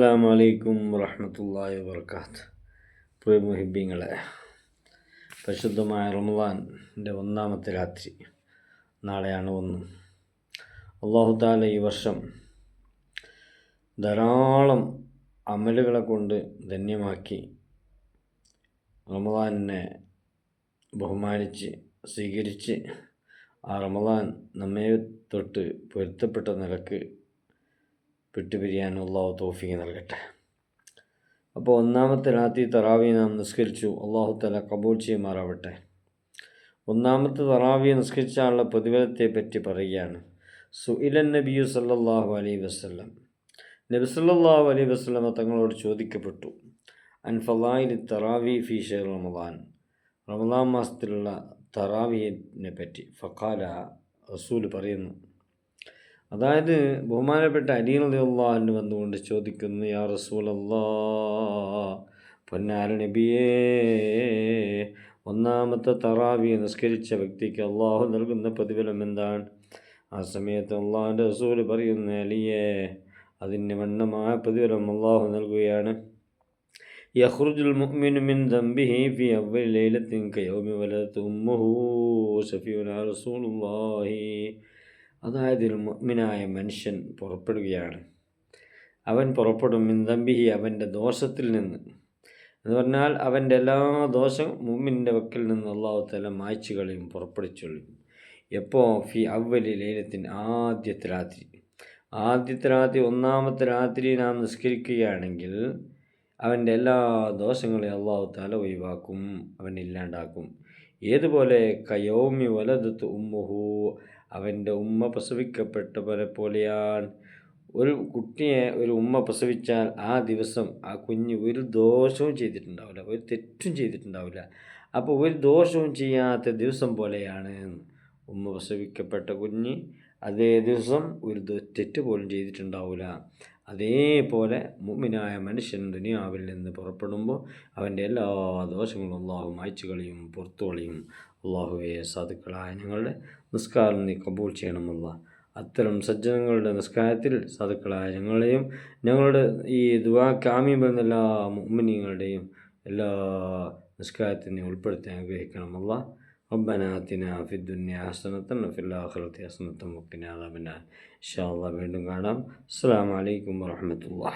അസ്സലാമു അലൈക്കും വറഹ്മത്തുള്ളാഹി വബറകാതുഹു. പ്രിയ മുഹിബ്ബീങ്ങളെ, പരിശുദ്ധമായ റമദാൻ്റെ ഒന്നാമത്തെ രാത്രി നാളെയാണ് ഒന്ന്. അല്ലാഹു തആല ഈ വർഷം ധാരാളം അമലുകളെ കൊണ്ട് ധന്യമാക്കി റമദാനിനെ ബഹുമാനിച്ച് സ്വീകരിച്ച് ആ റമദാൻ നമ്മെ തൊട്ട് പൊരുത്തപ്പെട്ട നിലക്ക് വിട്ടുപിരിയാൻ അള്ളാഹു തൗഫീഖ് നൽകട്ടെ. അപ്പോൾ ഒന്നാമത്തെ രാത്രി തറാവി നാം നിസ്കരിച്ചു. അള്ളാഹു തആല കബൂൽ ചെയ്യുമാറാവട്ടെ. ഒന്നാമത്തെ തറാവി നിസ്കരിച്ചാലുള്ള പ്രതിഫലത്തെ പറ്റി പറയുകയാണ്. സുഇലൻ നബിയു സല്ലല്ലാഹു അലൈഹി വസല്ലം, നബി സല്ലല്ലാഹു അലൈഹി വസല്ലം തങ്ങളോട് ചോദിക്കപ്പെട്ടു, അൻ ഫളായിലി തറാവി ഫീ ഷഹ്ർ റമദാൻ, റമദാൻ മാസത്തിലുള്ള തറാവിയെ പറ്റി. ഫഖാല, റസൂൽ പറയുന്നു, അതായത് ബഹുമാനപ്പെട്ട അലി റളിയല്ലാഹു അൻഹു വന്നുകൊണ്ട് ചോദിക്കുന്നു, യാ റസൂലല്ലാഹ്, പൊന്നാര നബിയേ, ഒന്നാമത്തെ തറാവി നിസ്കരിച്ച വ്യക്തിക്ക് അള്ളാഹു നൽകുന്ന പ്രതിഫലം എന്താണ്? ആ സമയത്ത് അള്ളാഹുവിൻ്റെ റസൂൽ പറയുന്നു, അലിയേ, അതിന് വണ്ണമായ പ്രതിഫലം അള്ളാഹു നൽകുകയാണ്. യഖ്റുജുൽ മുഅ്മിനു മിൻ ദംബിഹി ഫി അവ്വലി ലൈലത്തിൻ കയൗമി വലദതു ഉമ്മുഹു ശഫീഉനാ റസൂലുള്ളാഹി. അതായത് ഒരു മുഅ്മിനായ മനുഷ്യൻ പുറപ്പെടുകയാണ്. അവൻ പുറപ്പെടും മിൻ ദംബിഹി, അവൻ്റെ ദോഷത്തിൽ നിന്ന്. എന്ന് പറഞ്ഞാൽ അവൻ്റെ എല്ലാ ദോഷം മുഅ്മിൻ്റെ വക്കിൽ നിന്ന് അല്ലാഹു തആല മായ്ച്ചു കളയും, പുറപ്പെടുവിച്ചൊള്ളും. എപ്പോൾ? ഫി അവ്വലി ലൈലത്തിൻ, ആദ്യത്തെ രാത്രി ഒന്നാമത്തെ രാത്രി നാം നിസ്കരിക്കുകയാണെങ്കിൽ അവൻ്റെ എല്ലാ ദോഷങ്ങളെയും അല്ലാഹു തആല ഒഴിവാക്കും, അവൻ ഇല്ലാണ്ടാക്കും. ഏതുപോലെ? കയൗമി വലദതു ഉമ്മുഹു, അവൻ്റെ ഉമ്മ പ്രസവിക്കപ്പെട്ട പോലെയാണ്. ഒരു കുട്ടിയെ ഒരു ഉമ്മ പ്രസവിച്ചാൽ ആ ദിവസം ആ കുഞ്ഞ് ഒരു ദോഷവും ചെയ്തിട്ടുണ്ടാവില്ല, ഒരു തെറ്റും ചെയ്തിട്ടുണ്ടാവില്ല. അപ്പോൾ ഒരു ദോഷവും ചെയ്യാത്ത ദിവസം പോലെയാണ് ഉമ്മ പ്രസവിക്കപ്പെട്ട കുഞ്ഞ്. അതേ ദിവസം ഒരു തെറ്റ് പോലും ചെയ്തിട്ടുണ്ടാവില്ല. അതേപോലെ മുഅ്മിനായ മനുഷ്യൻ ദുനിയാവിൽ നിന്ന് പുറപ്പെടുമ്പോൾ അവൻ്റെ എല്ലാ ദോഷങ്ങളും അള്ളാഹു മായ്ച്ചു കളയും, പുറത്തു കളയും. അള്ളാഹുവെ, സാധുക്കളായ ഞങ്ങളുടെ നിസ്കാരം നീ കബൂൽ ചെയ്യണമല്ല. അത്തരം സജ്ജനങ്ങളുടെ നിസ്കാരത്തിൽ സാധുക്കളായ ഞങ്ങളെയും ഞങ്ങളുടെ ഈ ദുആക്ക് ആമീൻ പറയുന്ന എല്ലാ മുഅ്മിനീങ്ങളുടെയും എല്ലാ നിസ്കാരത്തിൽ നീ ഉൾപ്പെടുത്തി അനുഗ്രഹിക്കണമല്ല. റബ്ബനാ ആതിനാ ഫിദ്ദുനിയ ഹസനത്തൻ വഫിൽ ആഖിറതി ഹസനത്തൻ വഖിനാ അദാബന്നാർ. ഇൻഷാ അല്ലാഹ് വീണ്ടും കാണാം. അസ്സലാമു അലൈക്കും വറഹ്മത്തുള്ളാഹി.